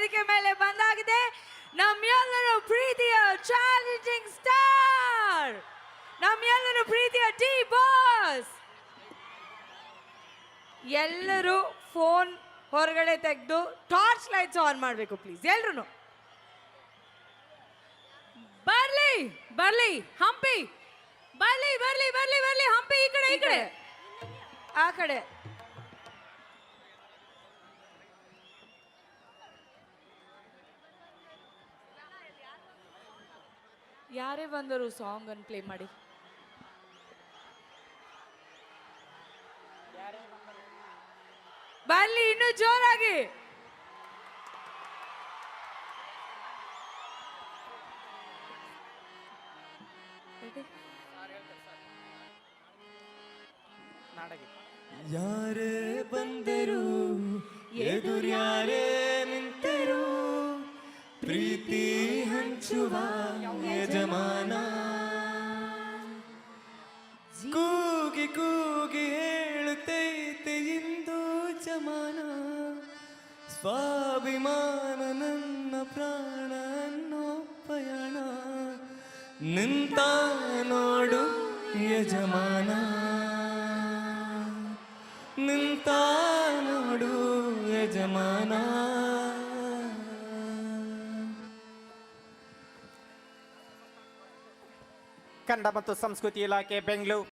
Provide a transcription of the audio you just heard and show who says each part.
Speaker 1: ವೇದಿಕೆ ಮೇಲೆ ಬಂದಾಗಿದೆ ನಮ್ಮೆಲ್ಲರ ಪ್ರೀತಿಯ ಚಾಲೆಂಜಿಂಗ್ ಸ್ಟಾರ್, ನಮ್ಮೆಲ್ಲರ ಪ್ರೀತಿಯ ಡಿ ಬಾಸ್. ಎಲ್ಲರೂ ಫೋನ್ ಹೊರಗಡೆ ತೆಗೆದು ಟಾರ್ಚ್ ಲೈಟ್ಸ್ ಆನ್ ಮಾಡಬೇಕು ಪ್ಲೀಸ್ ಎಲ್ರು. ಬರ್ಲಿ ಬರ್ಲಿ ಹಂಪಿ, ಬರ್ಲಿ ಬರ್ಲಿ ಬರ್ಲಿ ಬರ್ಲಿ ಹಂಪಿ, ಈ ಕಡೆ ಈ ಕಡೆ ಆ ಕಡೆ. ಯಾರೇ ಬಂದರು ಸಾಂಗ್ ಅನ್ನು ಪ್ಲೇ ಮಾಡಿ. ಬರ್ಲಿ ಇನ್ನು ಜೋರಾಗಿ.
Speaker 2: ಯಾರೇ ಬಂದರು ಎದುರ್ಯಾರೇ ನಿಂತರು, ಪ್ರೀತಿ ಹಂಚುವ ಯಜಮಾನ. ಕೂಗಿ ಕೂಗಿ ಹೇಳುತ್ತೈತೆ ಇಂದು ಜಮಾನ, ಸ್ವಾಭಿಮಾನ ನನ್ನ ಪ್ರಾಣ ಅನ್ನೋ ಪಯಣ. ನಿಂತ ನೋಡು ಯಜಮಾನ, ನಿಂತ ನೋಡು ಯಜಮಾನ.
Speaker 3: ಕನ್ನಡ ಮತ್ತು ಸಂಸ್ಕೃತಿ ಇಲಾಖೆ ಬೆಂಗಳೂರು